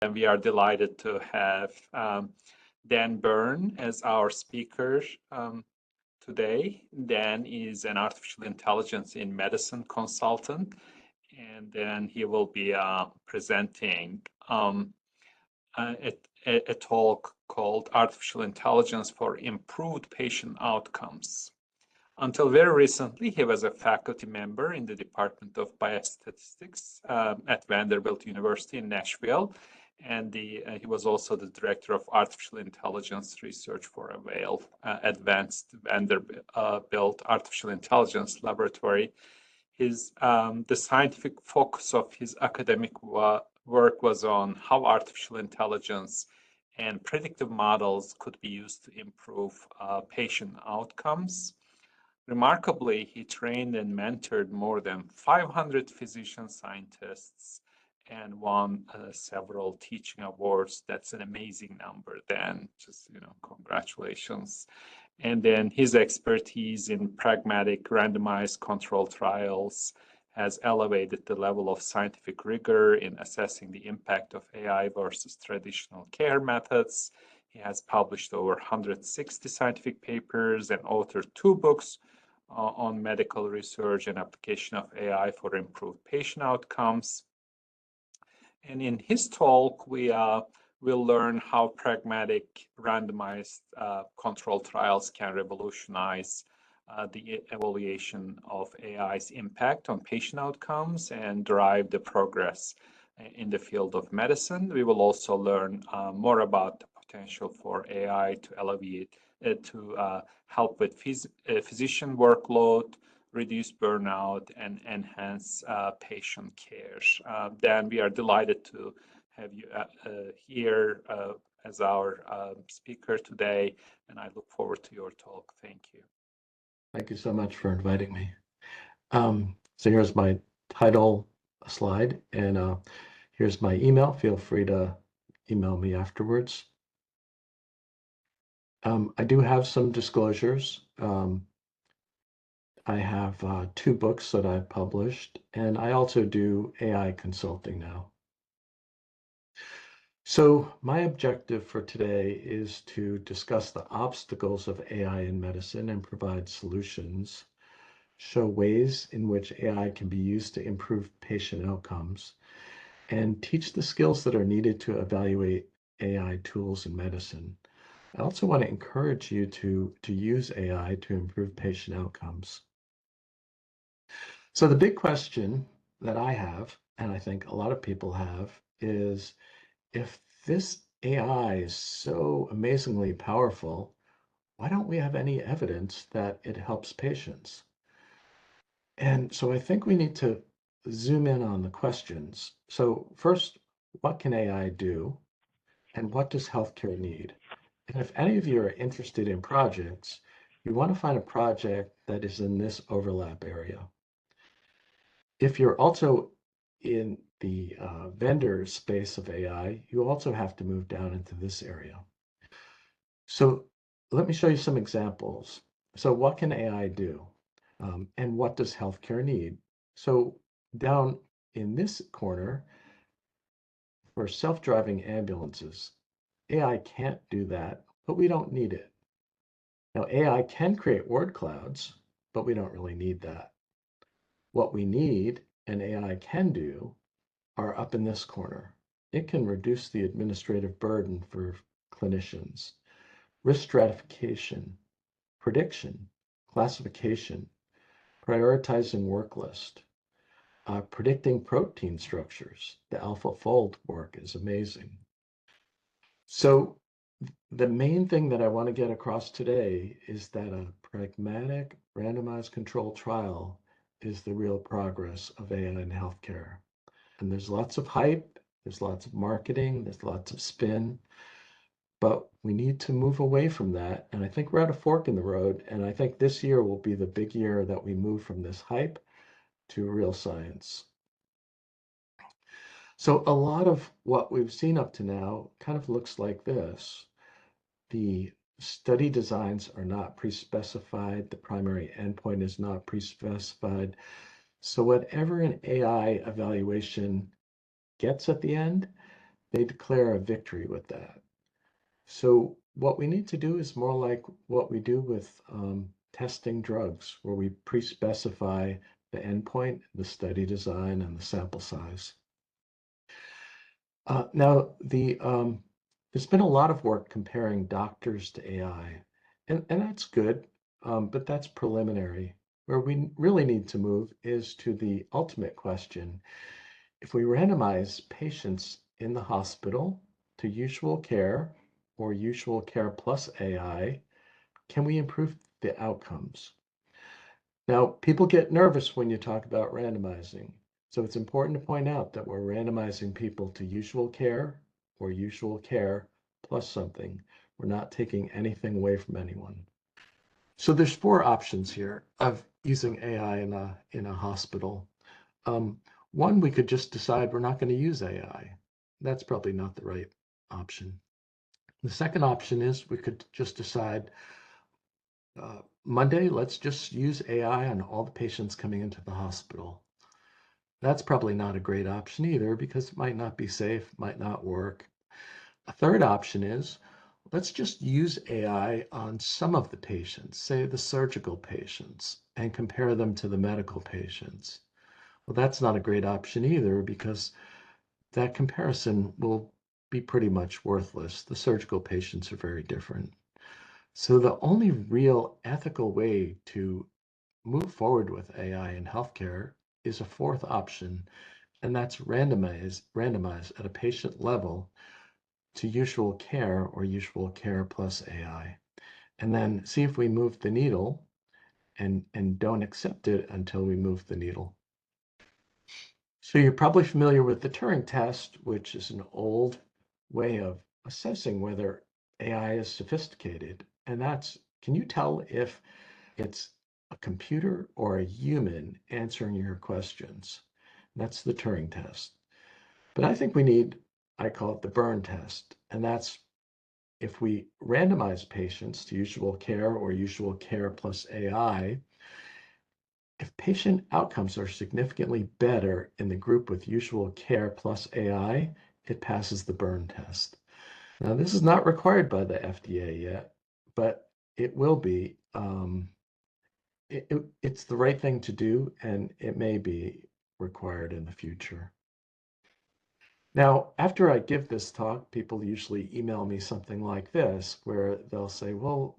And we are delighted to have Dan Byrne as our speaker today. Dan is an artificial intelligence in medicine consultant, and then he will be presenting a talk called Artificial Intelligence for Improved Patient Outcomes. Until very recently, he was a faculty member in the Department of Biostatistics at Vanderbilt University in Nashville. And he was also the director of artificial intelligence research for Avail, Advanced Vanderbilt Artificial Intelligence Laboratory. The scientific focus of his academic work was on how artificial intelligence and predictive models could be used to improve patient outcomes. Remarkably, he trained and mentored more than 500 physician scientists and won several teaching awards. That's an amazing number, Dan. Just, congratulations. And then his expertise in pragmatic randomized control trials has elevated the level of scientific rigor in assessing the impact of AI versus traditional care methods. He has published over 160 scientific papers and authored 2 books on medical research and application of AI for improved patient outcomes. And in his talk, we will learn how pragmatic randomized control trials can revolutionize the evaluation of AI's impact on patient outcomes and drive the progress in the field of medicine. We will also learn more about the potential for AI to alleviate to help with physician workload, reduce burnout, and enhance patient care. Dan, we are delighted to have you here as our speaker today, and I look forward to your talk. Thank you. Thank you so much for inviting me. So here's my title slide, and here's my email. Feel free to email me afterwards. I do have some disclosures. I have 2 books that I've published, and I also do AI consulting now. So my objective for today is to discuss the obstacles of AI in medicine and provide solutions, show ways in which AI can be used to improve patient outcomes, and teach the skills that are needed to evaluate AI tools in medicine. I also want to encourage you to use AI to improve patient outcomes. So the big question that I have, and I think a lot of people have, is if this AI is so amazingly powerful, why don't we have any evidence that it helps patients? And so I think we need to zoom in on the questions. So first, what can AI do? And what does healthcare need? And if any of you are interested in projects, you want to find a project that is in this overlap area. If you're also in the vendor space of AI, you also have to move down into this area. So let me show you some examples. So what can AI do? And what does healthcare need? So down in this corner, for self-driving ambulances, AI can't do that, but we don't need it. Now, AI can create word clouds, but we don't really need that. What we need and AI can do are up in this corner. It can reduce the administrative burden for clinicians, risk stratification, prediction, classification, prioritizing work list, predicting protein structures. The AlphaFold work is amazing. So the main thing that I want to get across today is that a pragmatic randomized control trial is the real progress of AI in healthcare. And there's lots of hype, there's lots of marketing, there's lots of spin, but we need to move away from that. And I think we're at a fork in the road. And I think this year will be the big year that we move from this hype to real science. So a lot of what we've seen up to now kind of looks like this. The study designs are not pre-specified. The primary endpoint is not pre-specified. So whatever an AI evaluation gets at the end, they declare a victory with that. So what we need to do is more like what we do with testing drugs, where we pre-specify the endpoint, the study design, and the sample size. Now, there's been a lot of work comparing doctors to AI, and that's good, but that's preliminary. Where we really need to move is to the ultimate question. If we randomize patients in the hospital to usual care or usual care plus AI, can we improve the outcomes? Now, people get nervous when you talk about randomizing. So it's important to point out that we're randomizing people to usual care or usual care plus something. We're not taking anything away from anyone. So there's four options here of using AI in a hospital. Um, One, we could just decide we're not going to use AI. That's probably not the right option. The second option is we could just decide Monday, let's just use AI on all the patients coming into the hospital. That's probably not a great option either because it might not be safe, might not work. A third option is let's just use AI on some of the patients, say the surgical patients, and compare them to the medical patients. Well, that's not a great option either because that comparison will be pretty much worthless. The surgical patients are very different. So the only real ethical way to move forward with AI in healthcare is a fourth option, and that's randomize at a patient level to usual care or usual care plus AI, and then see if we move the needle and don't accept it until we move the needle. So you're probably familiar with the Turing test, which is an old way of assessing whether AI is sophisticated. And that's, can you tell if it's a computer or a human answering your questions? That's the Turing test. But I think we need, I call it the Byrne test. And that's if we randomize patients to usual care or usual care plus AI, if patient outcomes are significantly better in the group with usual care plus AI, it passes the Byrne test. Now, this is not required by the FDA yet, but it will be. It's the right thing to do, and it may be required in the future. Now, after I give this talk, people usually email me something like this, where they'll say, well,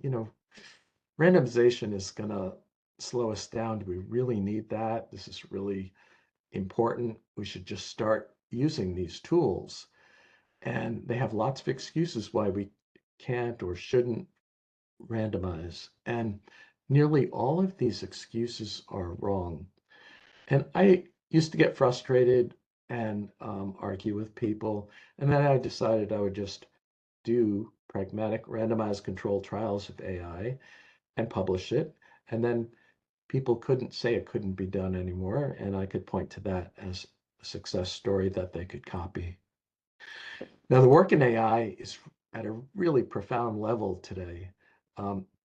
randomization is going to slow us down. Do we really need that? This is really important. We should just start using these tools. And they have lots of excuses why we can't or shouldn't randomize. And nearly all of these excuses are wrong. And I used to get frustrated and argue with people. And then I decided I would just do pragmatic randomized controlled trials of AI and publish it. And then people couldn't say it couldn't be done anymore. And I could point to that as a success story that they could copy. Now, the work in AI is at a really profound level today.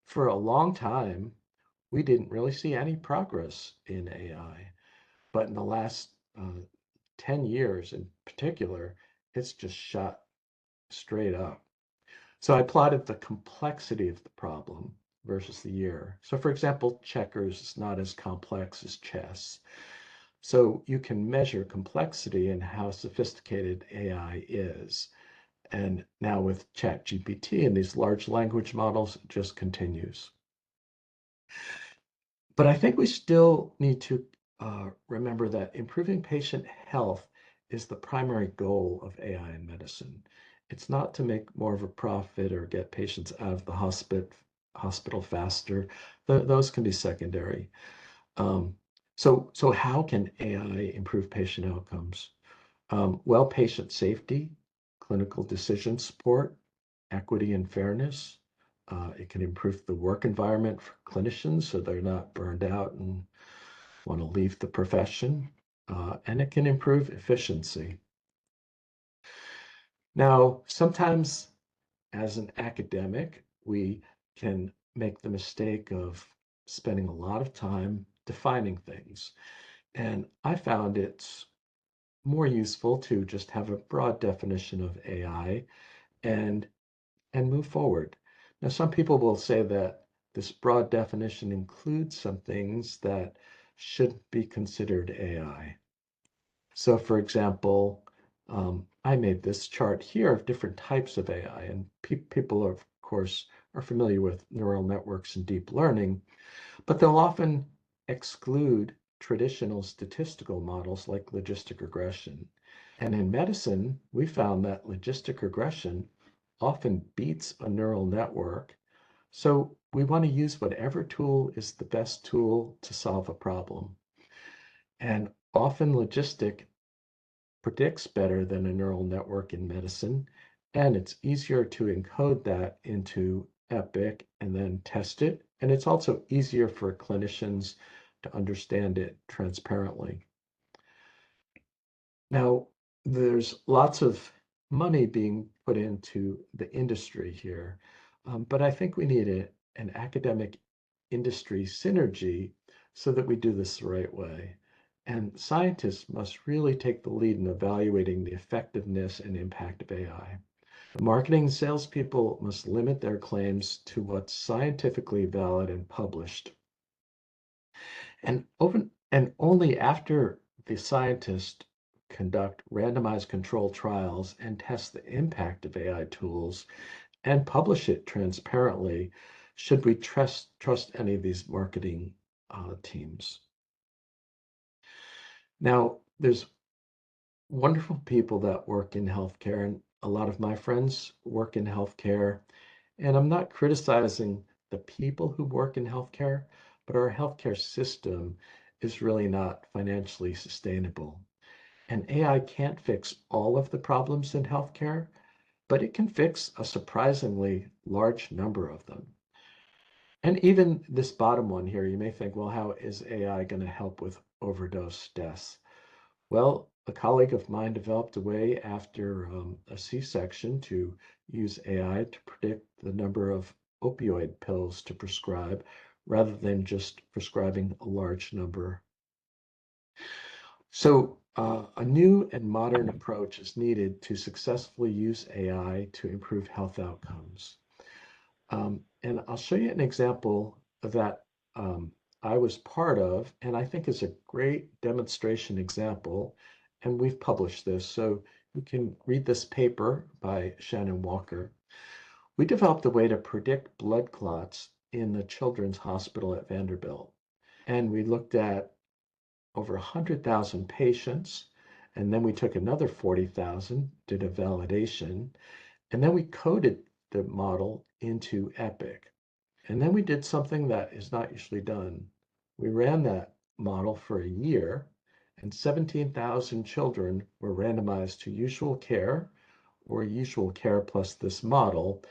For a long time, we didn't really see any progress in AI. But in the last 10 years in particular, it's just shot straight up. So I plotted the complexity of the problem versus the year. So for example, checkers is not as complex as chess. So you can measure complexity and how sophisticated AI is. And now with ChatGPT and these large language models, it just continues. But I think we still need to remember that improving patient health is the primary goal of AI in medicine. It's not to make more of a profit or get patients out of the hospital faster. Those can be secondary. Um, so how can AI improve patient outcomes? Well, patient safety, clinical decision support, equity and fairness. It can improve the work environment for clinicians so they're not burned out and want to leave the profession. And it can improve efficiency. Now, sometimes as an academic, we can make the mistake of spending a lot of time defining things. And I found it's more useful to just have a broad definition of AI and move forward. Now, some people will say that this broad definition includes some things that shouldn't be considered AI. So, for example, I made this chart here of different types of AI, and people, of course, are familiar with neural networks and deep learning, but they'll often exclude traditional statistical models like logistic regression. And in medicine, we found that logistic regression often beats a neural network. So we want to use whatever tool is the best tool to solve a problem. And often logistic predicts better than a neural network in medicine, and it's easier to encode that into Epic and then test it. And it's also easier for clinicians to understand it transparently. Now, there's lots of money being put into the industry here, but I think we need an academic industry synergy so that we do this the right way. And scientists must really take the lead in evaluating the effectiveness and impact of AI. Marketing and salespeople must limit their claims to what's scientifically valid and published. And only after the scientists conduct randomized control trials and test the impact of AI tools and publish it transparently should we trust any of these marketing teams. Now, there's wonderful people that work in healthcare, and a lot of my friends work in healthcare. And I'm not criticizing the people who work in healthcare, but our healthcare system is really not financially sustainable. And AI can't fix all of the problems in healthcare, but it can fix a surprisingly large number of them. And even this bottom one here, you may think, well, how is AI going to help with overdose deaths? Well, a colleague of mine developed a way after a C-section to use AI to predict the number of opioid pills to prescribe rather than just prescribing a large number. So, a new and modern approach is needed to successfully use AI to improve health outcomes. And I'll show you an example that I was part of, and I think is a great demonstration example. And we've published this, so you can read this paper by Shannon Walker. We developed a way to predict blood clots in the Children's Hospital at Vanderbilt. And we looked at over 100,000 patients, and then we took another 40,000, did a validation, and then we coded the model into Epic. And then we did something that is not usually done. We ran that model for a year, and 17,000 children were randomized to usual care or usual care plus this model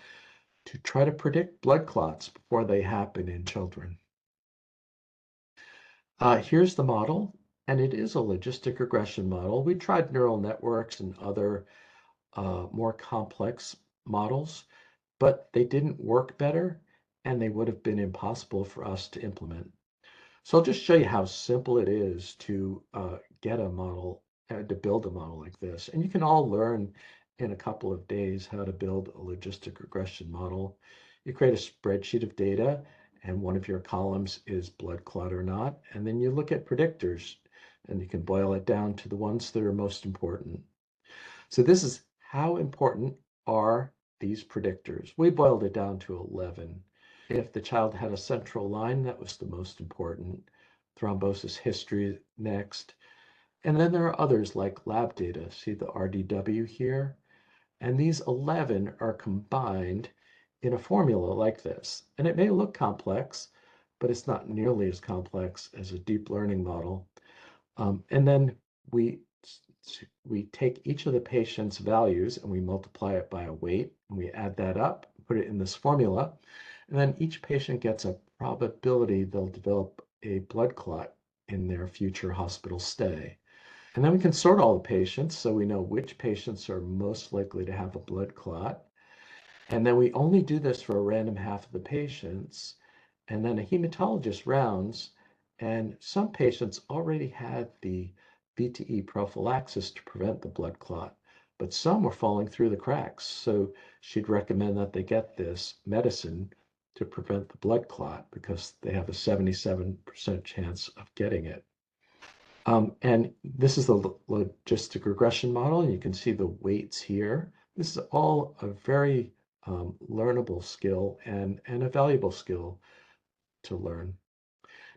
to try to predict blood clots before they happen in children. Here's the model, and it is a logistic regression model. We tried neural networks and other more complex models, but they didn't work better and they would have been impossible for us to implement. So I'll just show you how simple it is to get a model, to build a model like this. And you can all learn in a couple of days how to build a logistic regression model. You create a spreadsheet of data, and one of your columns is blood clot or not. And then you look at predictors, and you can boil it down to the ones that are most important. So this is how important are these predictors. We boiled it down to 11. If the child had a central line, that was the most important. Thrombosis history next. And then there are others like lab data. See the RDW here? And these 11 are combined in a formula like this. And it may look complex, but it's not nearly as complex as a deep learning model. And then we we take each of the patient's values and we multiply it by a weight, and we add that up, put it in this formula, and then each patient gets a probability they'll develop a blood clot in their future hospital stay. And then we can sort all the patients so we know which patients are most likely to have a blood clot. And then we only do this for a random half of the patients. And then a hematologist rounds, and some patients already had the VTE prophylaxis to prevent the blood clot, but some were falling through the cracks. So she'd recommend that they get this medicine to prevent the blood clot because they have a 77% chance of getting it. And this is the logistic regression model, and you can see the weights here. This is all a very learnable skill and a valuable skill to learn.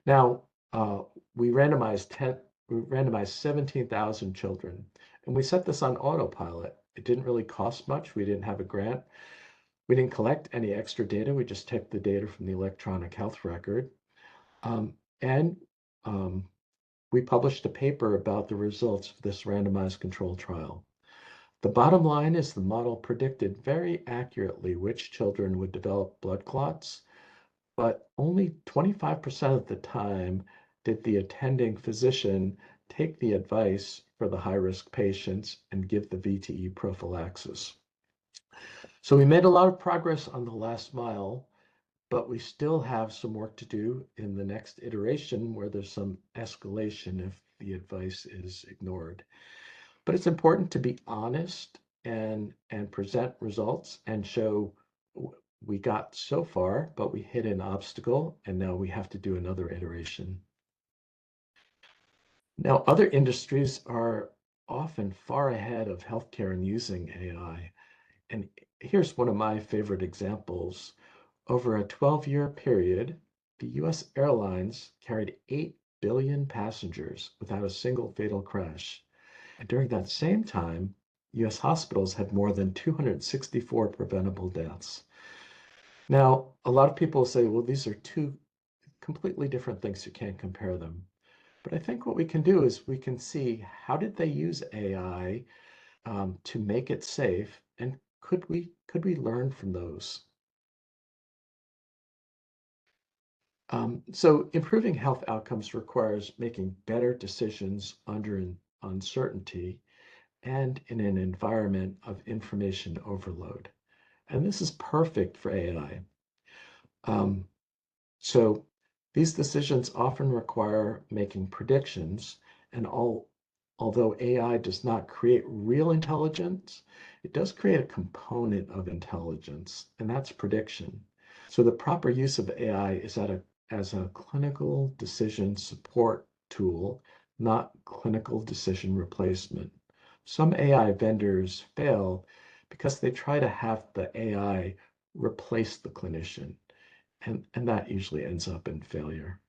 Now, we randomized 17,000 children, and we set this on autopilot. It didn't really cost much. We didn't have a grant. We didn't collect any extra data. We just took the data from the electronic health record. And we published a paper about the results of this randomized control trial. The bottom line is the model predicted very accurately which children would develop blood clots, but only 25% of the time did the attending physician take the advice for the high-risk patients and give the VTE prophylaxis. So we made a lot of progress on the last mile, but we still have some work to do in the next iteration where there's some escalation if the advice is ignored. But it's important to be honest and present results and show we got so far, but we hit an obstacle, and now we have to do another iteration. Now, other industries are often far ahead of healthcare in using AI. And here's one of my favorite examples. Over a 12-year period, the US airlines carried 8 billion passengers without a single fatal crash. And during that same time, US hospitals had more than 264 preventable deaths. Now, a lot of people say, well, these are two completely different things. You can't compare them. But I think what we can do is we can see how did they use AI to make it safe, and could we learn from those? So improving health outcomes requires making better decisions under uncertainty and in an environment of information overload. And this is perfect for AI. So these decisions often require making predictions, and although AI does not create real intelligence, it does create a component of intelligence, and that's prediction. So the proper use of AI is as a clinical decision support tool, not clinical decision replacement. Some AI vendors fail because they try to have the AI replace the clinician, and that usually ends up in failure.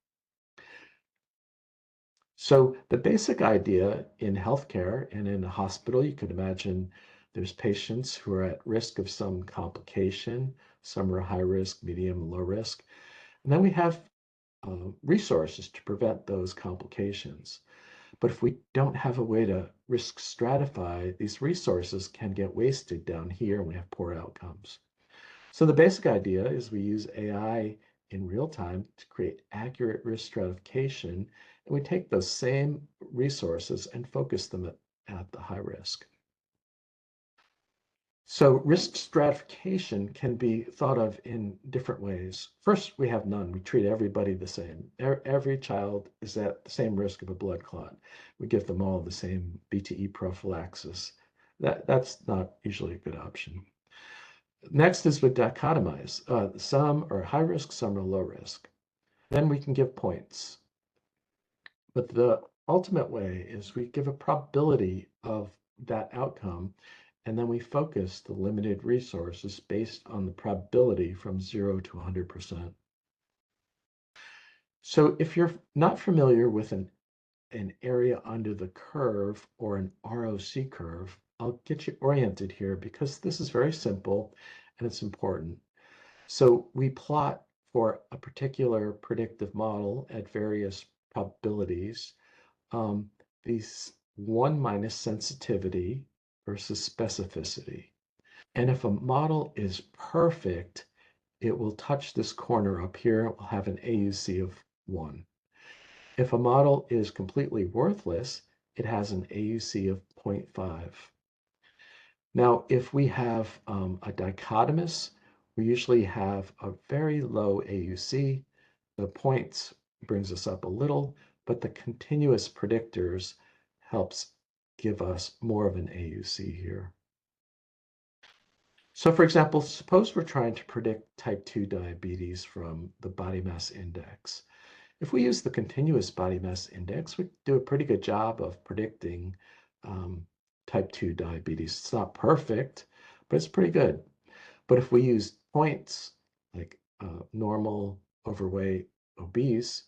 So the basic idea in healthcare and in a hospital, you could imagine there's patients who are at risk of some complication, some are high risk, medium, low risk. And then we have resources to prevent those complications. But if we don't have a way to risk stratify, these resources can get wasted down here and we have poor outcomes. So the basic idea is we use AI in real time to create accurate risk stratification, and we take those same resources and focus them at the high risk. So risk stratification can be thought of in different ways. First, we have none. We treat everybody the same. Every child is at the same risk of a blood clot. We give them all the same BTE prophylaxis. That's not usually a good option. Next is we dichotomize. Some are high risk, some are low risk. Then we can give points. But the ultimate way is we give a probability of that outcome, and then we focus the limited resources based on the probability from 0 to 100%. So if you're not familiar with an area under the curve or an ROC curve, I'll get you oriented here because this is very simple and it's important. So we plot for a particular predictive model at various probabilities, these 1 minus sensitivity versus specificity. And if a model is perfect, it will touch this corner up here. It will have an AUC of 1. If a model is completely worthless, it has an AUC of 0.5. Now, if we have a dichotomous, we usually have a very low AUC. The points brings us up a little, but the continuous predictors helps give us more of an AUC here. So for example, suppose we're trying to predict type 2 diabetes from the body mass index. If we use the continuous body mass index, we do a pretty good job of predicting um, type 2 diabetes. It's not perfect, but it's pretty good. But if we use points like normal, overweight, obese,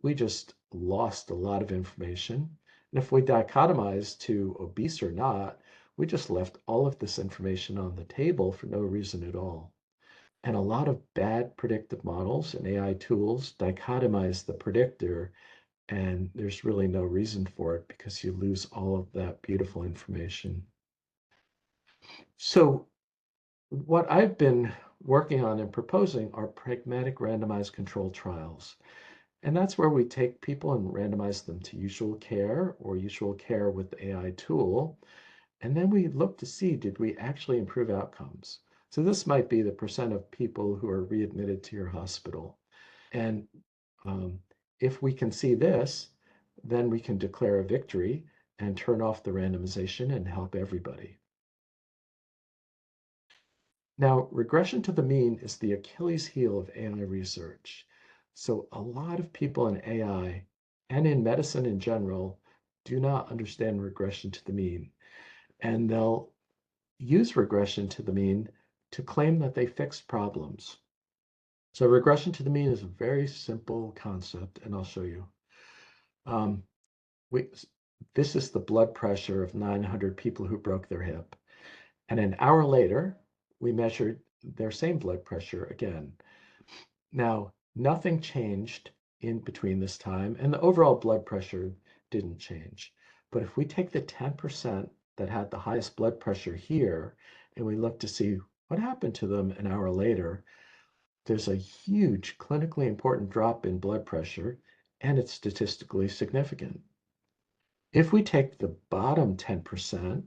we just lost a lot of information. And if we dichotomize to obese or not, we just left all of this information on the table for no reason at all. And a lot of bad predictive models and AI tools dichotomize the predictor, and there's really no reason for it because you lose all of that beautiful information. So what I've been working on and proposing are pragmatic randomized controlled trials. And that's where we take people and randomize them to usual care or usual care with the AI tool. And then we look to see, did we actually improve outcomes? So this might be the percent of people who are readmitted to your hospital. And um, if we can see this, then we can declare a victory and turn off the randomization and help everybody. Now, regression to the mean is the Achilles heel of AI research. So a lot of people in AI and in medicine in general do not understand regression to the mean. And they'll use regression to the mean to claim that they fixed problems. So regression to the mean is a very simple concept, and I'll show you. Um, we, this is the blood pressure of 900 people who broke their hip. And an hour later, we measured their same blood pressure again. Now, nothing changed in between this time, and the overall blood pressure didn't change. But if we take the 10% that had the highest blood pressure here, and we look to see what happened to them an hour later, there's a huge clinically important drop in blood pressure, and it's statistically significant. If we take the bottom 10%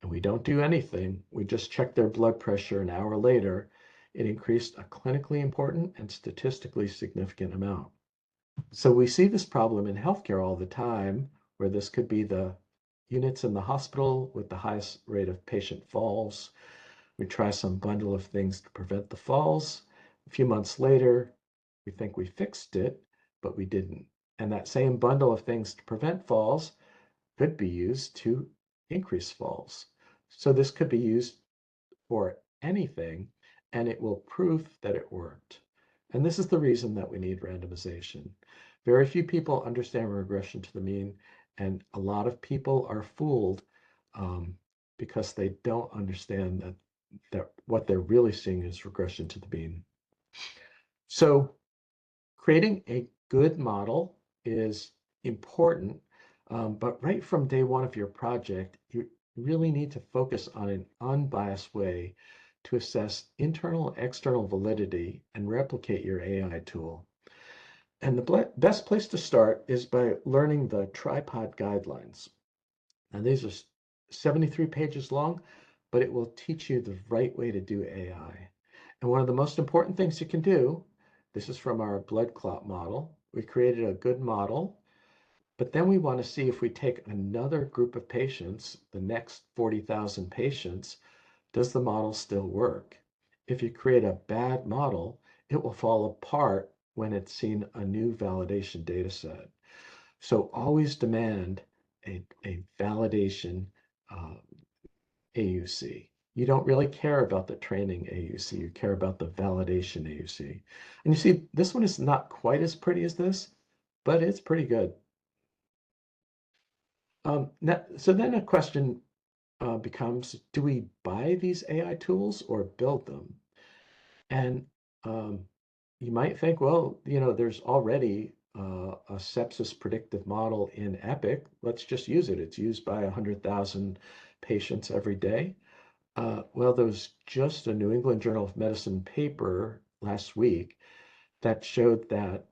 and we don't do anything, we just check their blood pressure an hour later, it increased a clinically important and statistically significant amount. So we see this problem in healthcare all the time, where this could be the units in the hospital with the highest rate of patient falls. We try some bundle of things to prevent the falls. A few months later, we think we fixed it, but we didn't. And that same bundle of things to prevent falls could be used to increase falls. So this could be used for anything, and it will prove that it worked. And this is the reason that we need randomization. Very few people understand regression to the mean, and a lot of people are fooled because they don't understand that what they're really seeing is regression to the mean. So creating a good model is important, but right from day one of your project, you really need to focus on an unbiased way to assess internal and external validity and replicate your AI tool. And the best place to start is by learning the tripod guidelines. And these are 73 pages long, but it will teach you the right way to do AI. And one of the most important things you can do, this is from our blood clot model. We created a good model, but then we want to see if we take another group of patients, the next 40,000 patients, does the model still work? If you create a bad model, it will fall apart when it's seen a new validation data set. So always demand a validation AUC. You don't really care about the training AUC, you care about the validation AUC. And you see, this one is not quite as pretty as this, but it's pretty good. So then a question becomes, do we buy these AI tools or build them? And um, you might think, well, there's already a sepsis predictive model in Epic. Let's just use it. It's used by 100,000 patients every day. Well, there was just a New England Journal of Medicine paper last week that showed that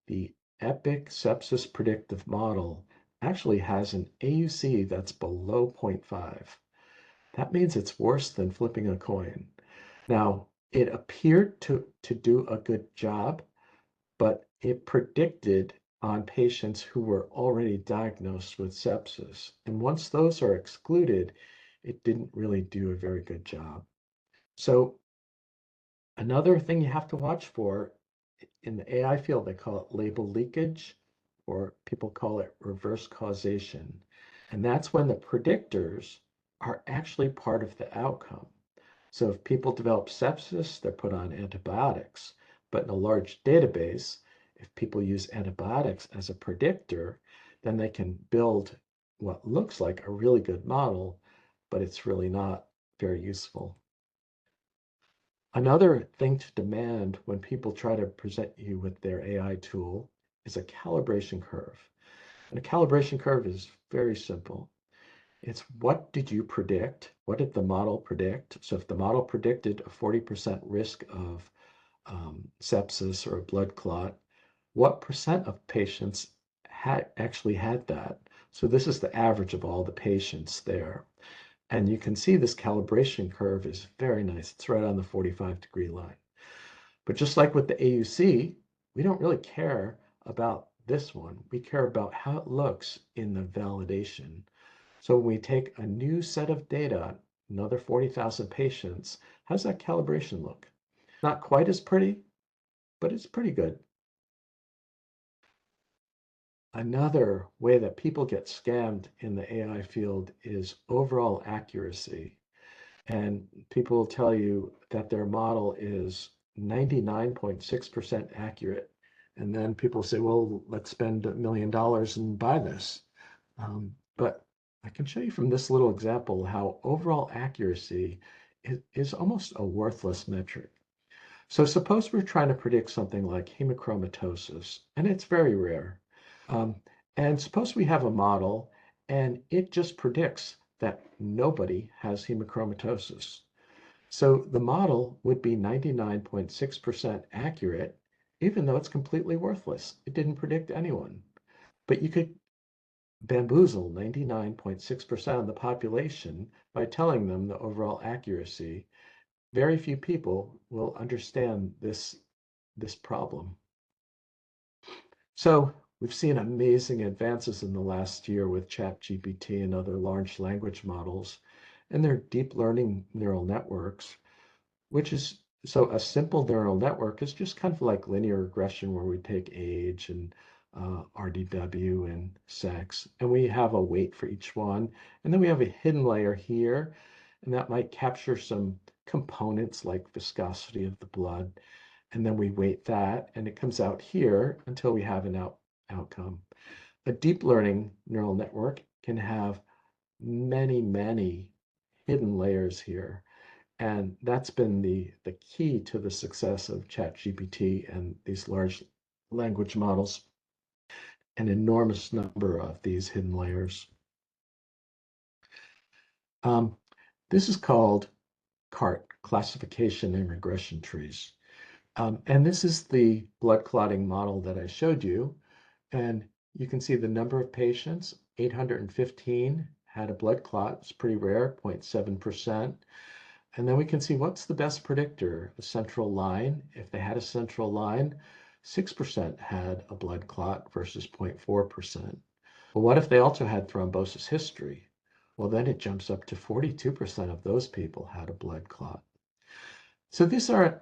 the Epic sepsis predictive model actually has an AUC that's below zero point 0.5. That means it's worse than flipping a coin. Now, it appeared to do a good job, but it predicted on patients who were already diagnosed with sepsis. And once those are excluded, it didn't really do a very good job. So another thing you have to watch for in the AI field, they call it label leakage, or people call it reverse causation. And that's when the predictors are actually part of the outcome. So if people develop sepsis, they're put on antibiotics. But in a large database, if people use antibiotics as a predictor, then they can build what looks like a really good model, but it's really not very useful. Another thing to demand when people try to present you with their AI tool is a calibration curve. And a calibration curve is very simple. It's what did you predict? What did the model predict? So if the model predicted a 40% risk of sepsis or a blood clot, what percent of patients actually had that? So this is the average of all the patients there. And you can see this calibration curve is very nice. It's right on the 45-degree line. But just like with the AUC, we don't really care about this one. We care about how it looks in the validation. So when we take a new set of data, another 40,000 patients, how's that calibration look? Not quite as pretty, but it's pretty good. Another way that people get scammed in the AI field is overall accuracy. And people will tell you that their model is 99.6% accurate. And then people say, well, let's spend $1 million and buy this. But I can show you from this little example how overall accuracy is almost a worthless metric. So suppose we're trying to predict something like hemochromatosis, and it's very rare. Um, and suppose we have a model and it just predicts that nobody has hemochromatosis. So the model would be 99.6% accurate, even though it's completely worthless. It didn't predict anyone. But you could bamboozle 99.6% of the population by telling them the overall accuracy. Very few people will understand this problem. So we've seen amazing advances in the last year with ChatGPT and other large language models and their deep learning neural networks, which is so a simple neural network is just kind of like linear regression where we take age and RDW and sex, and we have a weight for each one. And then we have a hidden layer here, and that might capture some components like viscosity of the blood. And then we weight that, and it comes out here until we have an outcome. A deep learning neural network can have many, many hidden layers here. And that's been the key to the success of ChatGPT and these large language models, an enormous number of these hidden layers. This is called CART, classification and regression trees. And this is the blood clotting model that I showed you. And you can see the number of patients, 815 had a blood clot. It's pretty rare, 0.7%. And then we can see what's the best predictor, a central line. If they had a central line, 6% had a blood clot versus 0.4%. Well, what if they also had thrombosis history? Well, then it jumps up to 42% of those people had a blood clot. So these are,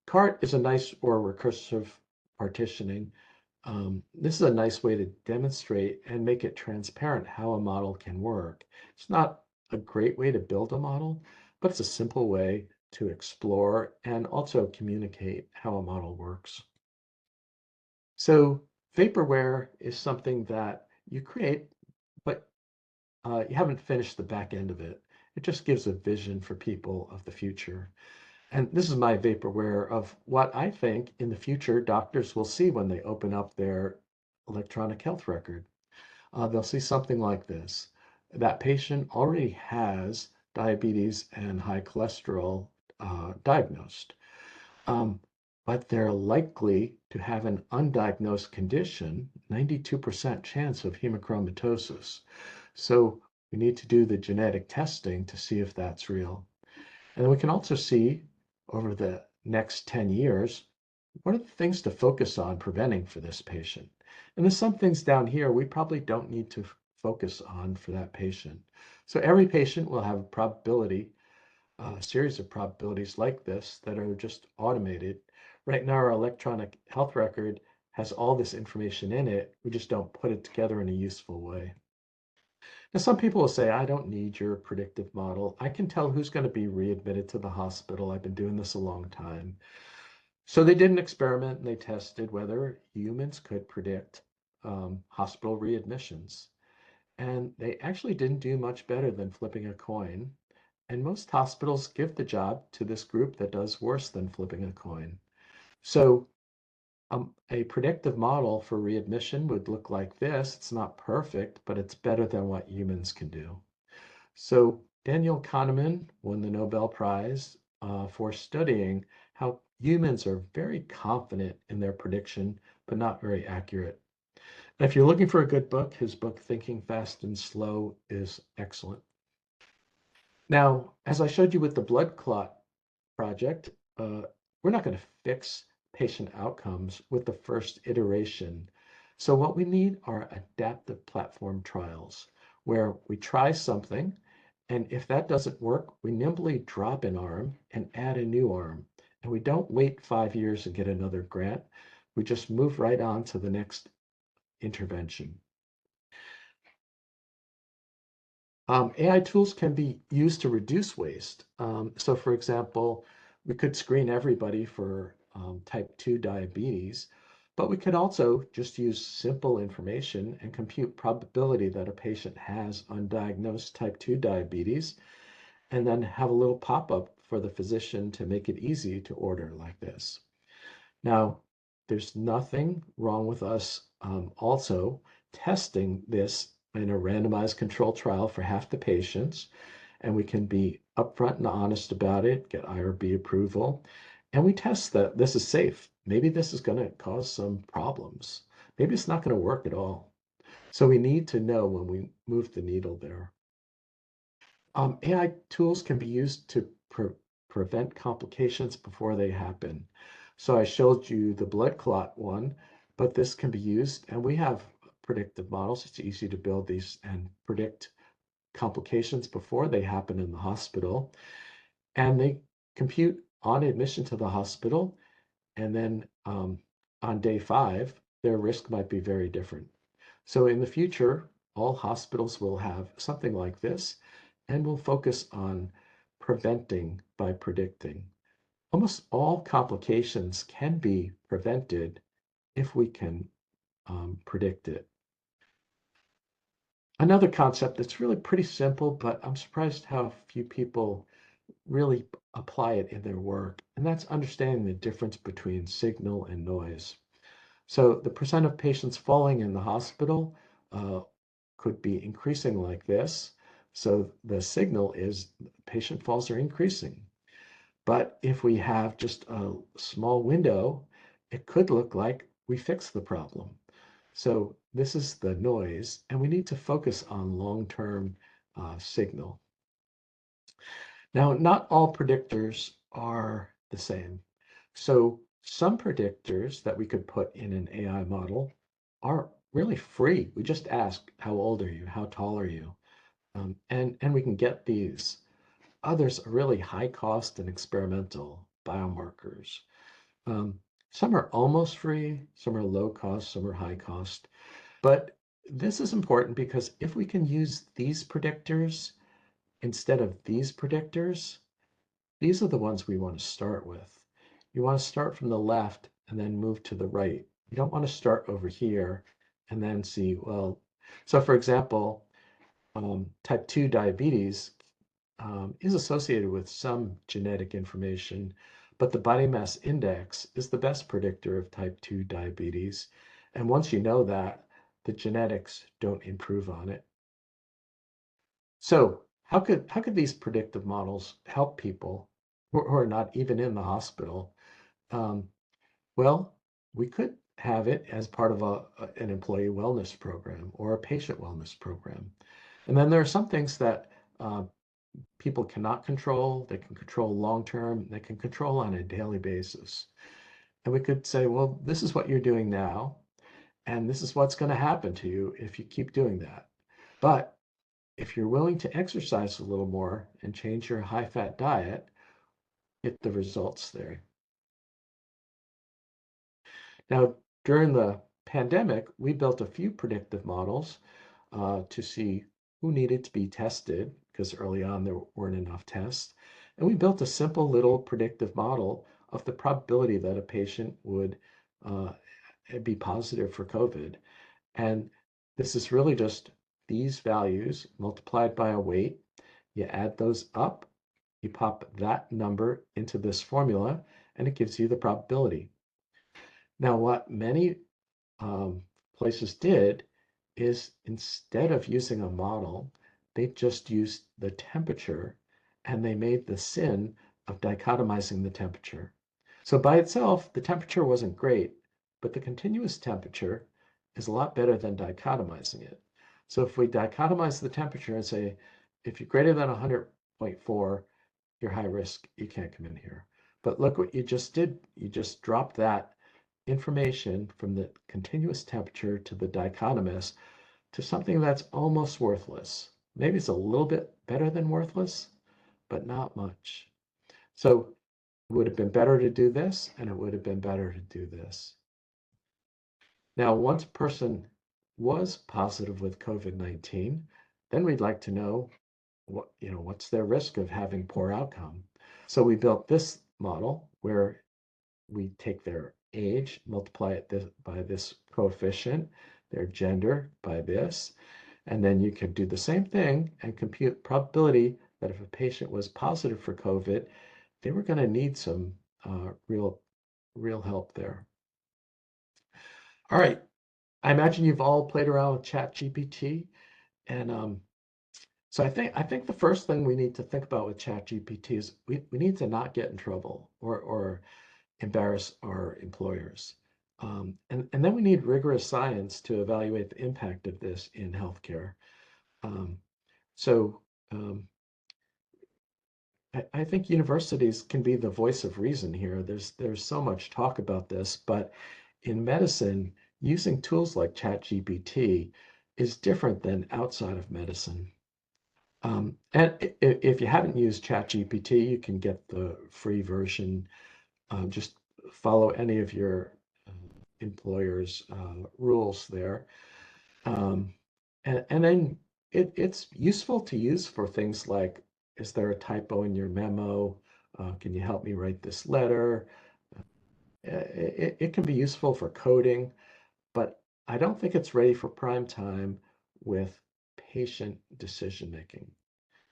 CART is a nice or recursive partitioning. This is a nice way to demonstrate and make it transparent how a model can work. It's not a great way to build a model, but it's a simple way to explore and also communicate how a model works. So vaporware is something that you create, but you haven't finished the back end of it. It just gives a vision for people of the future. And this is my vaporware of what I think in the future doctors will see when they open up their electronic health record. They'll see something like this. That patient already has diabetes and high cholesterol diagnosed, but they're likely to have an undiagnosed condition, 92% chance of hemochromatosis. So we need to do the genetic testing to see if that's real. And then we can also see over the next 10 years, what are the things to focus on preventing for this patient? And there's some things down here we probably don't need to focus on for that patient. So every patient will have a probability, a series of probabilities like this that are just automated. Right now, our electronic health record has all this information in it. We just don't put it together in a useful way. Now, some people will say, I don't need your predictive model. I can tell who's going to be readmitted to the hospital. I've been doing this a long time. So they did an experiment and they tested whether humans could predict hospital readmissions. And they actually didn't do much better than flipping a coin. And most hospitals give the job to this group that does worse than flipping a coin. So a predictive model for readmission would look like this. It's not perfect, but it's better than what humans can do. So Daniel Kahneman won the Nobel Prize for studying how humans are very confident in their prediction, but not very accurate. And if you're looking for a good book, his book, Thinking Fast and Slow, is excellent. Now, as I showed you with the blood clot project, we're not going to fix patient outcomes with the first iteration. So what we need are adaptive platform trials where we try something, and if that doesn't work, we nimbly drop an arm and add a new arm. And we don't wait 5 years and get another grant. We just move right on to the next intervention. AI tools can be used to reduce waste. So for example, we could screen everybody for type 2 diabetes, but we could also just use simple information and compute probability that a patient has undiagnosed type 2 diabetes, and then have a little pop-up for the physician to make it easy to order like this. Now, there's nothing wrong with us also testing this in a randomized control trial for half the patients, and we can be upfront and honest about it, get IRB approval, and we test that this is safe. Maybe this is going to cause some problems. Maybe it's not going to work at all. So we need to know when we move the needle there. AI tools can be used to prevent complications before they happen. So I showed you the blood clot one, but this can be used, and we have predictive models. It's easy to build these and predict complications before they happen in the hospital. And they compute on admission to the hospital, and then on day 5, their risk might be very different. So in the future, all hospitals will have something like this, and will focus on preventing by predicting. Almost all complications can be prevented if we can predict it. Another concept that's really pretty simple, but I'm surprised how few people really apply it in their work, and that's understanding the difference between signal and noise. So the percent of patients falling in the hospital could be increasing like this. So the signal is patient falls are increasing. But if we have just a small window, it could look like we fixed the problem. So this is the noise, and we need to focus on long-term signal. Now, not all predictors are the same. So some predictors that we could put in an AI model are really free. We just ask, how old are you? How tall are you? And we can get these. Others are really high cost and experimental biomarkers. Um, some are almost free, some are low cost, some are high cost. But this is important because if we can use these predictors instead of these predictors, these are the ones we want to start with. You want to start from the left and then move to the right. You don't want to start over here and then see, well, so for example, type 2 diabetes is associated with some genetic information, but the body mass index is the best predictor of type 2 diabetes. And once you know that, the genetics don't improve on it. So how could these predictive models help people who are not even in the hospital? Um, well, we could have it as part of an employee wellness program or a patient wellness program. And then there are some things that people cannot control. They can control long term, they can control on a daily basis. And we could say, well, this is what you're doing now. And this is what's going to happen to you if you keep doing that. But if you're willing to exercise a little more and change your high fat diet, get the results there. Now, during the pandemic, we built a few predictive models to see who needed to be tested because early on there weren't enough tests. And we built a simple little predictive model of the probability that a patient would uh, be positive for COVID. And this is really just these values multiplied by a weight. You add those up, you pop that number into this formula, and it gives you the probability. Now, what many um, places did is instead of using a model, they just used the temperature and they made the sin of dichotomizing the temperature. So by itself, the temperature wasn't great, but the continuous temperature is a lot better than dichotomizing it. So if we dichotomize the temperature and say, if you're greater than 100.4, you're high risk, you can't come in here. But look what you just did. You just dropped that information from the continuous temperature to the dichotomous to something that's almost worthless. Maybe it's a little bit better than worthless, but not much. So it would have been better to do this, and it would have been better to do this. Now, once a person was positive with COVID-19, then we'd like to know what's their risk of having poor outcome. So we built this model where we take their age, multiply it by this coefficient, their gender by this, and then you can do the same thing and compute probability that if a patient was positive for COVID, they were going to need some real help there. All right, I imagine you've all played around with ChatGPT, and so I think the first thing we need to think about with ChatGPT is we need to not get in trouble or embarrass our employers. And then we need rigorous science to evaluate the impact of this in healthcare. Um, so um, I think universities can be the voice of reason here. There's so much talk about this, but in medicine, using tools like ChatGPT is different than outside of medicine. And if you haven't used ChatGPT, you can get the free version. Just follow any of your employer's rules there. Um, and then it's useful to use for things like, is there a typo in your memo? Can you help me write this letter? It can be useful for coding, but I don't think it's ready for prime time with patient decision making.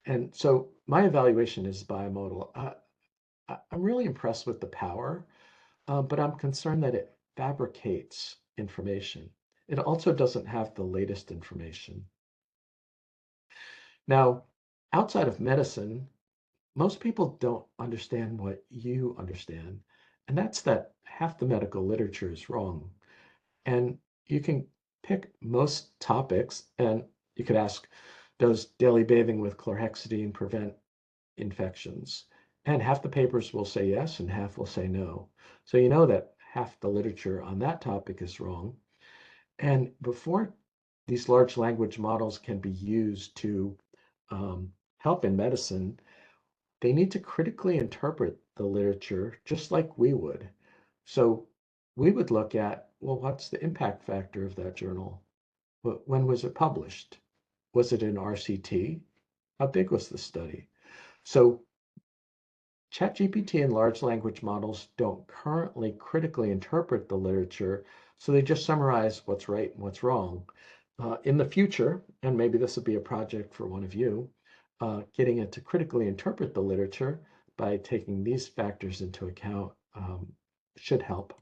And so my evaluation is bimodal. I'm really impressed with the power, but I'm concerned that it fabricates information. It also doesn't have the latest information. Now, outside of medicine, most people don't understand what you understand, and that's that half the medical literature is wrong. And you can pick most topics, and you could ask, does daily bathing with chlorhexidine prevent infections? And half the papers will say yes, and half will say no. So you know that half the literature on that topic is wrong. And before these large language models can be used to help in medicine, they need to critically interpret the literature just like we would. So we would look at, well, what's the impact factor of that journal? When was it published? Was it in RCT? How big was the study? So ChatGPT and large language models don't currently critically interpret the literature, so they just summarize what's right and what's wrong. In the future, and maybe this will be a project for one of you, getting it to critically interpret the literature by taking these factors into account should help.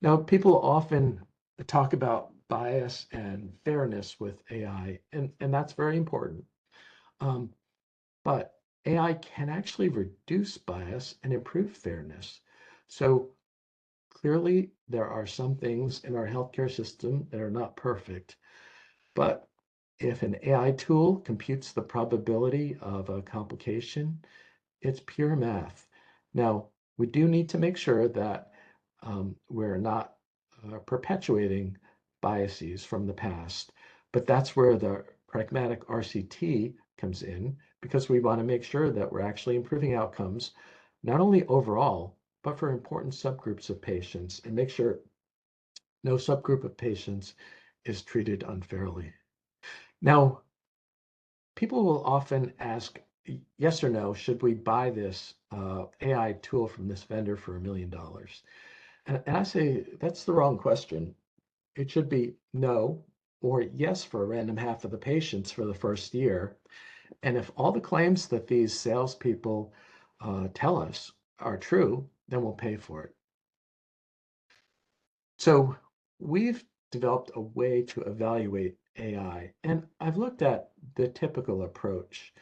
Now, people often talk about bias and fairness with AI, and that's very important. Um, but AI can actually reduce bias and improve fairness. So clearly, there are some things in our healthcare system that are not perfect. But if an AI tool computes the probability of a complication, it's pure math. Now, we do need to make sure that we're not perpetuating biases from the past. But that's where the pragmatic RCT comes in because we want to make sure that we're actually improving outcomes, not only overall, but for important subgroups of patients and make sure no subgroup of patients is treated unfairly. Now, people will often ask, yes or no, should we buy this AI tool from this vendor for $1 million? And I say that's the wrong question. It should be no or yes for a random half of the patients for the first year. And if all the claims that these salespeople tell us are true, then we'll pay for it. So we've developed a way to evaluate AI, and I've looked at the typical approach,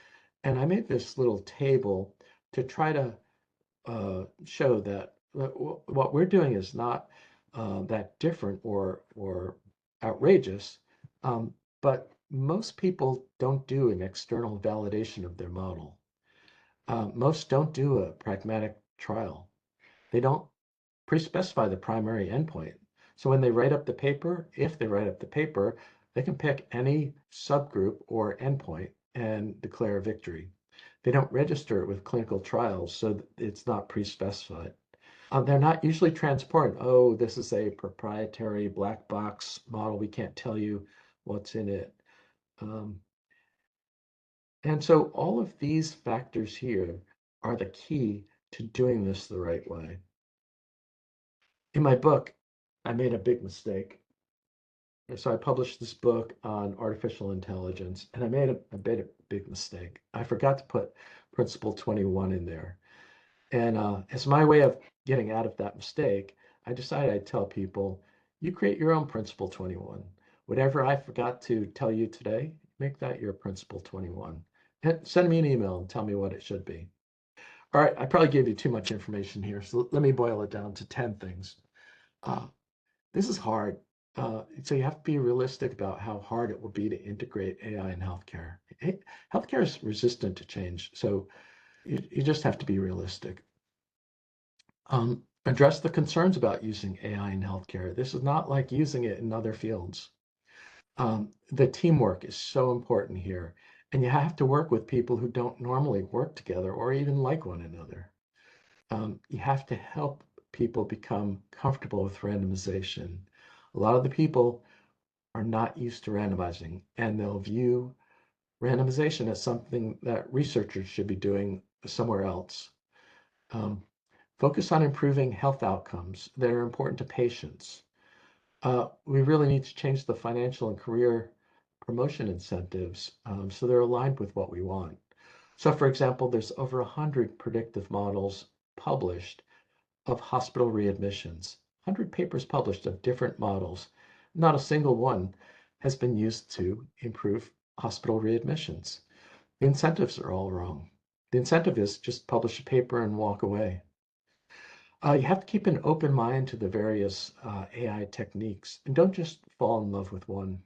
and I made this little table to try to show that what we're doing is not that different or outrageous, but most people don't do an external validation of their model. Most don't do a pragmatic trial. They don't pre-specify the primary endpoint. So when they write up the paper, if they write up the paper, they can pick any subgroup or endpoint and declare a victory. They don't register it with clinical trials, so it's not pre-specified. They're not usually transparent. Oh, this is a proprietary black box model. We can't tell you what's in it. Um, and so all of these factors here are the key to doing this the right way. In my book, I made a big mistake. So I published this book on artificial intelligence, and I made a big mistake. I forgot to put Principle 21 in there. And as my way of getting out of that mistake, I decided I'd tell people, you create your own Principle 21. Whatever I forgot to tell you today, make that your Principle 21. And send me an email and tell me what it should be. All right, I probably gave you too much information here, so let me boil it down to 10 things. Uh, this is hard. So you have to be realistic about how hard it will be to integrate AI in healthcare. Healthcare is resistant to change, so you just have to be realistic. Address the concerns about using AI in healthcare. This is not like using it in other fields. The teamwork is so important here, and you have to work with people who don't normally work together or even like one another. You have to help people become comfortable with randomization. A lot of the people are not used to randomizing, and they'll view randomization as something that researchers should be doing somewhere else. Um, Focus on improving health outcomes that are important to patients. We really need to change the financial and career promotion incentives so they're aligned with what we want. So, for example, there's over 100 predictive models published of hospital readmissions, 100 papers published of different models. Not a single one has been used to improve hospital readmissions. The incentives are all wrong. The incentive is just publish a paper and walk away. You have to keep an open mind to the various AI techniques and don't just fall in love with one.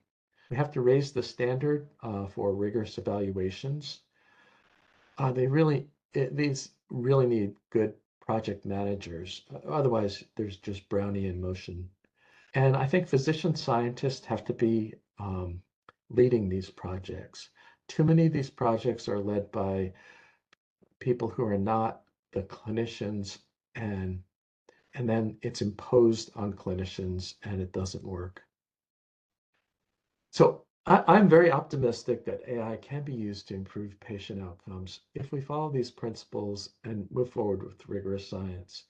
We have to raise the standard for rigorous evaluations. These really need good project managers. Otherwise, there's just brownie in motion. And I think physician scientists have to be leading these projects. Too many of these projects are led by people who are not the clinicians, and and then it's imposed on clinicians and it doesn't work. So I'm very optimistic that AI can be used to improve patient outcomes if we follow these principles and move forward with rigorous science.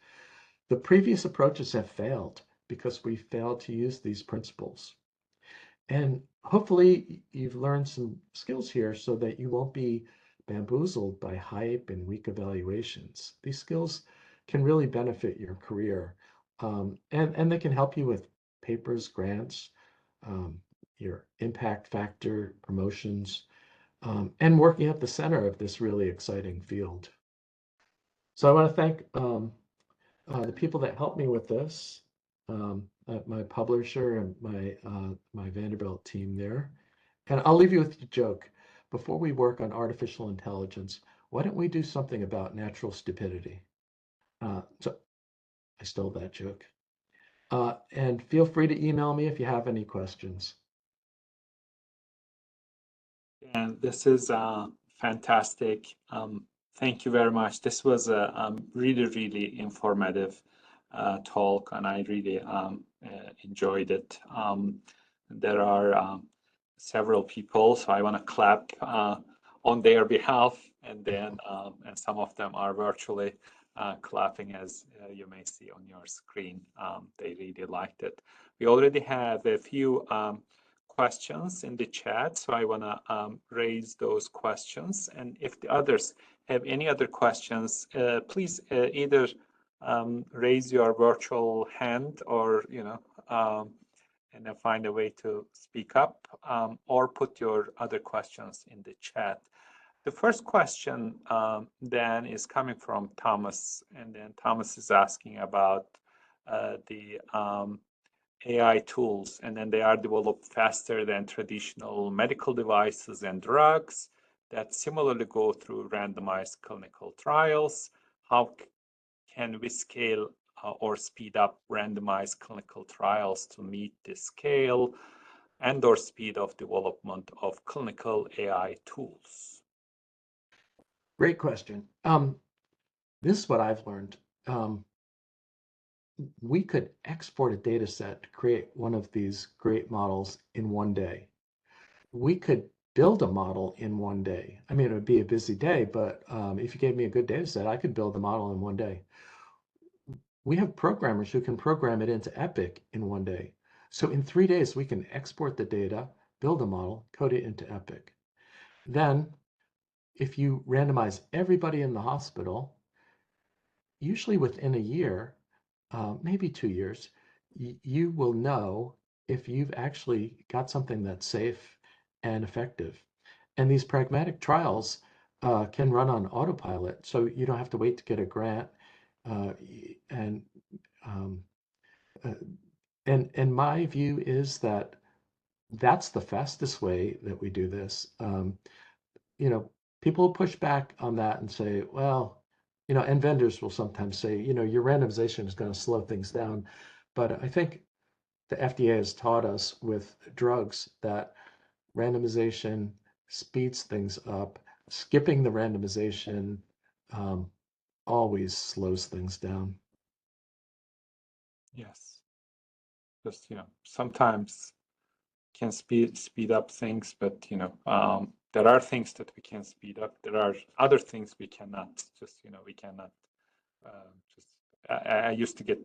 The previous approaches have failed because we failed to use these principles. And hopefully you've learned some skills here so that you won't be bamboozled by hype and weak evaluations. These skills can really benefit your career, and they can help you with papers, grants, um, your impact factor, promotions, and working at the center of this really exciting field. So I want to thank the people that helped me with this, my publisher and my Vanderbilt team there. And I'll leave you with a joke. Before we work on artificial intelligence, why don't we do something about natural stupidity? So I stole that joke. And feel free to email me if you have any questions. And this is fantastic. Thank you very much. This was a really, really informative talk, and I really enjoyed it. There are several people, so I want to clap on their behalf, and then and some of them are virtually clapping, as you may see on your screen. They really liked it. We already have a few questions in the chat, so I want to raise those questions. And if the others have any other questions, please either raise your virtual hand, or and then find a way to speak up, or put your other questions in the chat. The first question then is coming from Thomas, and then Thomas is asking about the AI tools, and then they are developed faster than traditional medical devices and drugs that similarly go through randomized clinical trials. How can we scale or speed up randomized clinical trials to meet the scale and or speed of development of clinical AI tools? Great question. This is what I've learned. We could export a data set to create one of these great models in one day. We could build a model in one day. I mean, it would be a busy day, but if you gave me a good data set, I could build the model in one day. We have programmers who can program it into Epic in one day. So in 3 days, we can export the data, build a model, code it into Epic. Then, if you randomize everybody in the hospital, usually within a year, maybe 2 years, you will know if you've actually got something that's safe and effective. And these pragmatic trials can run on autopilot, so you don't have to wait to get a grant. Uh, and um, uh, and my view is that that's the fastest way that we do this. You know, people push back on that and say, well, and vendors will sometimes say, your randomization is going to slow things down. But I think the FDA has taught us with drugs that randomization speeds things up. Skipping the randomization um, always slows things down. Yes, just sometimes can speed up things, but there are things that we can speed up. There are other things we cannot. We cannot. Just I used to get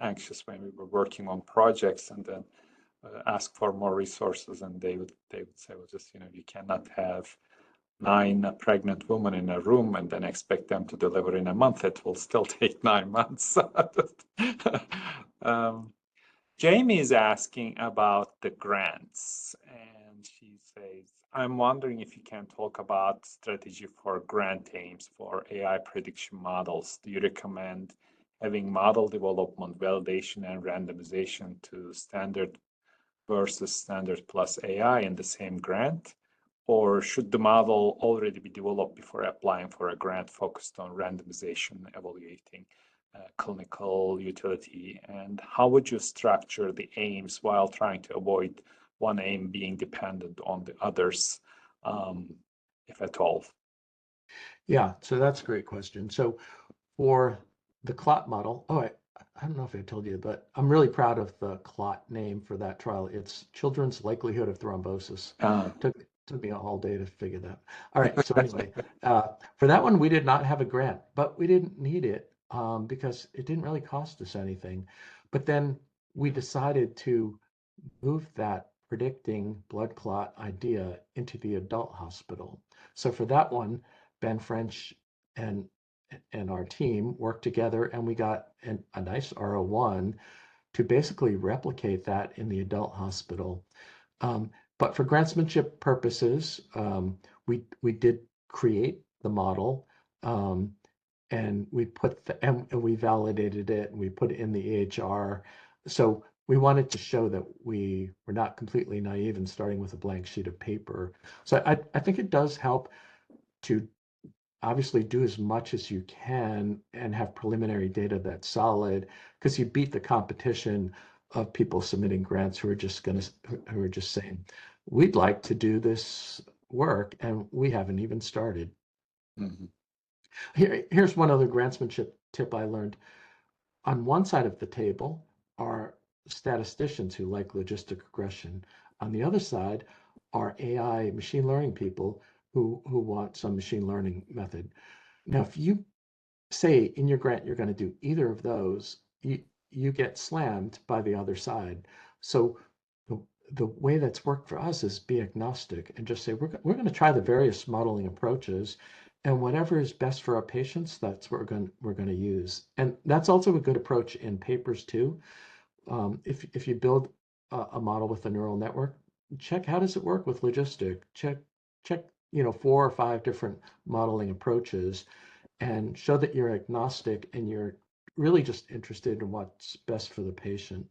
anxious when we were working on projects, and then ask for more resources, and they would say, well, just you cannot have 9 pregnant women in a room and then expect them to deliver in a month. It will still take 9 months. um, Jamie is asking about the grants, and she says, I'm wondering if you can talk about strategy for grant aims for AI prediction models. Do you recommend having model development, validation, and randomization to standard versus standard plus AI in the same grant? Or should the model already be developed before applying for a grant focused on randomization, evaluating clinical utility? And how would you structure the aims while trying to avoid one aim being dependent on the others, if at all? Yeah, so that's a great question. So for the clot model, I don't know if I told you, but I'm really proud of the clot name for that trial. It's Children's Likelihood of Thrombosis. Uh, Took me a whole day to figure that. All right. So anyway, for that one, we did not have a grant, but we didn't need it because it didn't really cost us anything. But then we decided to move that predicting blood clot idea into the adult hospital. So for that one, Ben French and our team worked together, and we got a nice R01 to basically replicate that in the adult hospital. But for grantsmanship purposes, we did create the model, um, and we validated it, and we put it in the EHR. So we wanted to show that we were not completely naive and starting with a blank sheet of paper. So I think it does help to obviously do as much as you can and have preliminary data that's solid because you beat the competition of people submitting grants who are just saying, we'd like to do this work and we haven't even started. Mhm. Here's one other grantsmanship tip I learned. On one side of the table are statisticians who like logistic regression. On the other side are AI machine learning people who want some machine learning method. Now, if you say in your grant you're going to do either of those, you get slammed by the other side. So the, the way that's worked for us is be agnostic and just say we're going to try the various modeling approaches, and whatever is best for our patients, that's what we're going to use. And that's also a good approach in papers too. If you build a model with a neural network, check how does it work with logistic. Check 4 or 5 different modeling approaches and show that you're agnostic and you're really just interested in what's best for the patient.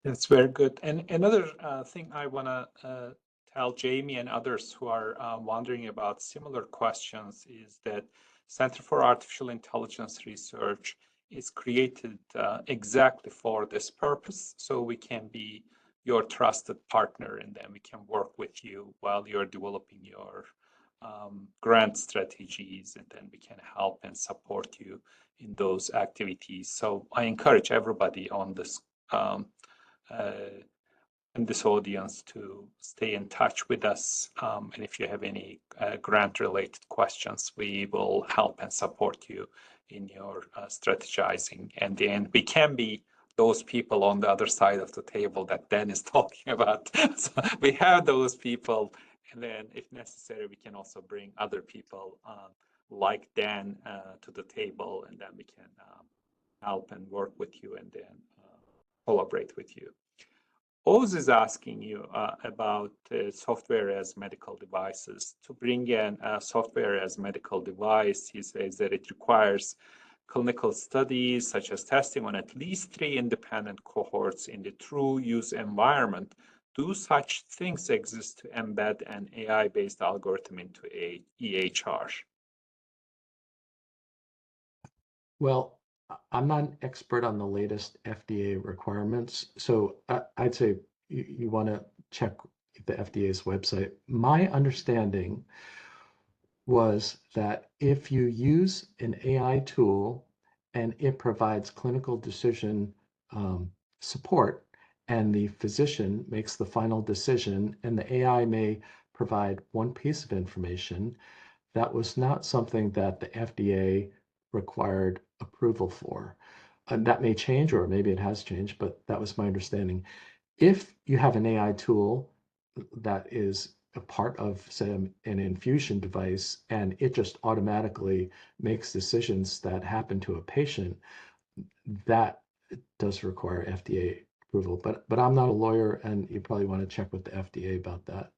That's very good. And another thing I want to tell Jamie and others who are wondering about similar questions is that Center for Artificial Intelligence Research is created exactly for this purpose. So we can be your trusted partner, and then we can work with you while you're developing your grant strategies, and then we can help and support you in those activities. So I encourage everybody on this um, uh, in this audience to stay in touch with us. And if you have any grant related questions, we will help and support you in your strategizing. And then we can be those people on the other side of the table that Dan is talking about. So we have those people. And then if necessary, we can also bring other people like Dan to the table, and then we can help and work with you and then collaborate with you. Oz is asking you about software as medical devices. To bring in software as medical device, he says that it requires clinical studies such as testing on at least 3 independent cohorts in the true use environment. Do such things exist to embed an AI-based algorithm into a EHR? Well, I'm not an expert on the latest FDA requirements, so I'd say you want to check the FDA's website. My understanding was that if you use an AI tool and it provides clinical decision um, support, and the physician makes the final decision, and the AI may provide one piece of information, that was not something that the FDA required approval for. And that may change, or maybe it has changed, but that was my understanding. If you have an AI tool that is a part of, say, an infusion device, and it just automatically makes decisions that happen to a patient, that does require FDA approval. But I'm not a lawyer, and you probably want to check with the FDA about that.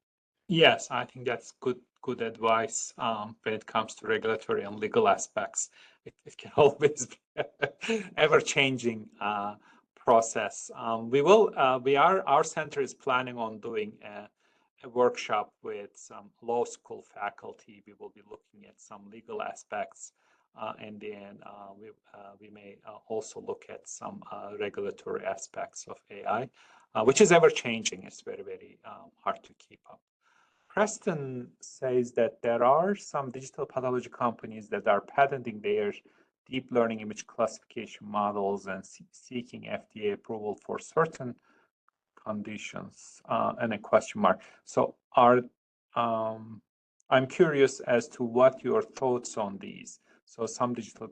Yes, I think that's good advice when it comes to regulatory and legal aspects. It can always be ever changing process. Our center is planning on doing a workshop with some law school faculty. We will be looking at some legal aspects, and then we may also look at some regulatory aspects of AI, which is ever changing. It's very hard to keep up. Preston says that there are some digital pathology companies that are patenting their deep learning image classification models and seeking FDA approval for certain conditions, and a question mark. So I'm curious as to what your thoughts on these. So some digital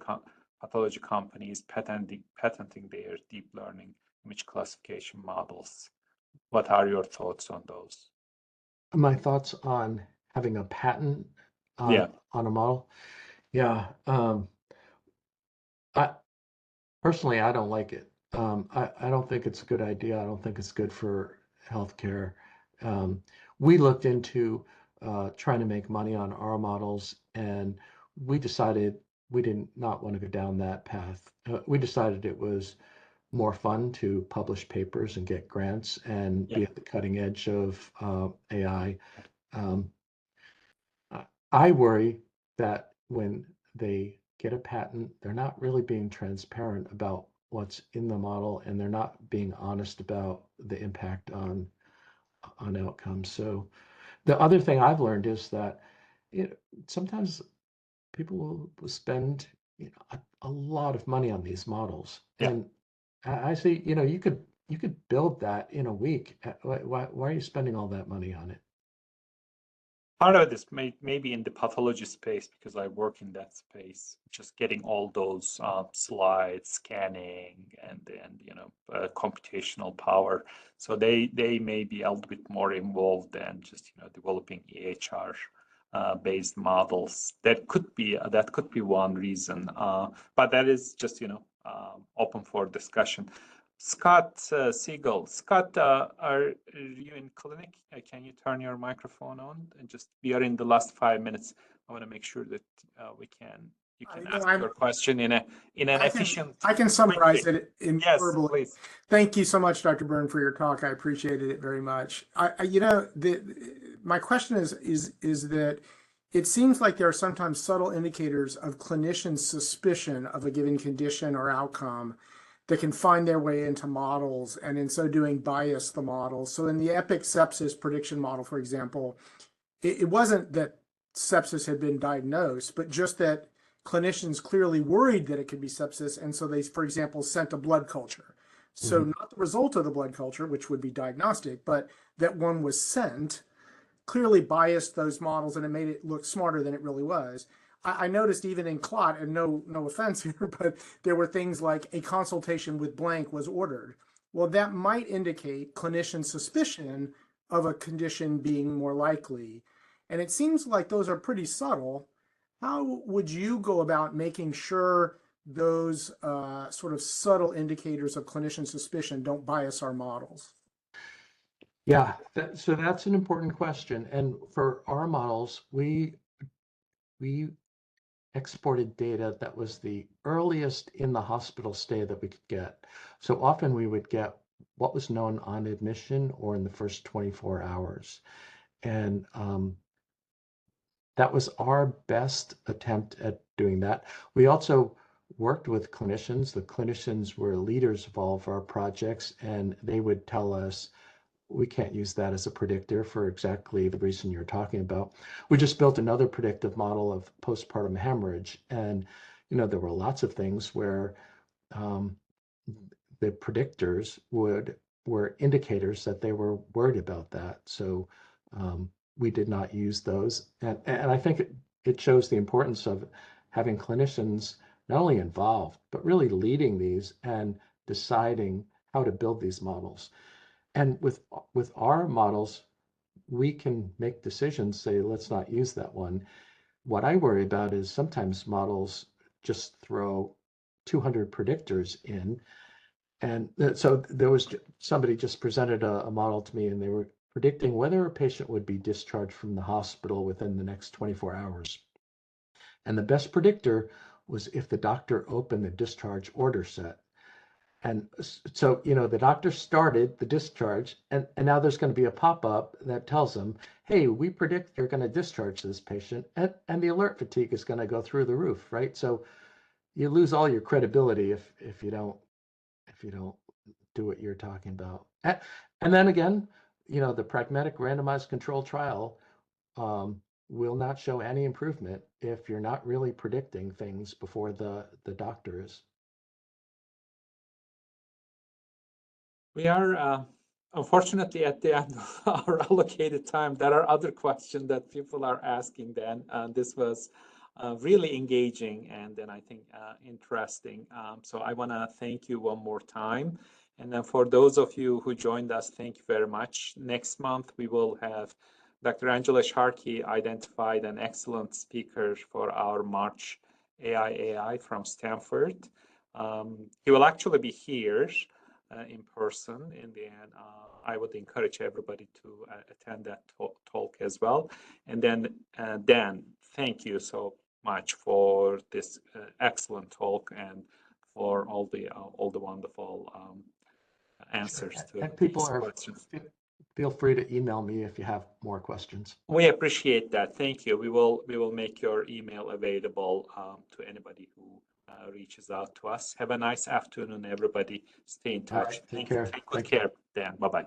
pathology companies patenting their deep learning image classification models. What are your thoughts on those? My thoughts on having a patent Yeah. on a model. Yeah, I personally I don't like it. I don't think it's a good idea. I don't think it's good for healthcare. Um, we looked into trying to make money on our models, and we decided we did not want to go down that path. We decided it was more fun to publish papers and get grants and Yeah. be at the cutting edge of AI. Um, I worry that when they get a patent, they're not really being transparent about what's in the model, and they're not being honest about the impact on outcomes. So the other thing I've learned is that it, sometimes people will spend a lot of money on these models, Yeah. and I say, you could build that in a week. Why are you spending all that money on it? Part of this maybe in the pathology space because I work in that space, just getting all those slides, scanning, and computational power. So they may be a little bit more involved than just developing EHR based models. That could be one reason, but that is just open for discussion. Scott Siegel. Scott, are you in clinic? Can you turn your microphone on? And just we are in the last 5 minutes. I want to make sure that you can ask your question in an efficient. I can summarize quickly. it in Yes, verbally. please. Thank you so much, Dr. Byrne, for your talk. I appreciated it very much. My question is that it seems like there are sometimes subtle indicators of clinician suspicion of a given condition or outcome that can find their way into models, and in so doing bias the models. So in the EPIC sepsis prediction model, for example, it wasn't that sepsis had been diagnosed, but just that clinicians clearly worried that it could be sepsis. And so they, for example, sent a blood culture. So not the result of the blood culture, which would be diagnostic, but that one was sent clearly biased those models, and it made it look smarter than it really was. I noticed even in CLOT, and no offense here, but there were things like a consultation with blank was ordered. Well, that might indicate clinician suspicion of a condition being more likely. And it seems like those are pretty subtle. How would you go about making sure those sort of subtle indicators of clinician suspicion don't bias our models? Yeah, so that's an important question. And for our models, we exported data that was the earliest in the hospital stay that we could get. So often we would get what was known on admission or in the first 24 hours. And that was our best attempt at doing that. We also worked with clinicians. The clinicians were leaders of all of our projects, and they would tell us, we can't use that as a predictor for exactly the reason you're talking about. We just built another predictive model of postpartum hemorrhage. And, there were lots of things where the predictors were indicators that they were worried about that. So we did not use those. And I think it shows the importance of having clinicians not only involved, but really leading these and deciding how to build these models. And with our models, we can make decisions, say, let's not use that one. What I worry about is sometimes models just throw 200 predictors in. And so there was somebody just presented a model to me, and they were predicting whether a patient would be discharged from the hospital within the next 24 hours. And the best predictor was if the doctor opened the discharge order set. And so, the doctor started the discharge, and now there's going to be a pop-up that tells them, hey, we predict you're going to discharge this patient, and the alert fatigue is going to go through the roof, right? So you lose all your credibility if you don't do what you're talking about. And then again, the pragmatic randomized control trial will not show any improvement if you're not really predicting things before the doctor is. We are unfortunately at the end of our allocated time. There are other questions that people are asking then. This was really engaging and then I think interesting. So I want to thank you one more time. And then for those of you who joined us, thank you very much. Next month, we will have Dr. Angela Sharkey identified an excellent speaker for our March AI from Stanford. He will actually be here in person in the end. I would encourage everybody to attend that talk as well. And then Dan, thank you so much for this excellent talk and for all the wonderful answers to And these questions. feel free to email me if you have more questions. We appreciate that. Thank you. We will make your email available to anybody who reaches out to us. Have a nice afternoon, everybody. Stay in All right, touch. take Thank you. care. Take good Thank you. care, Dan. Bye-bye.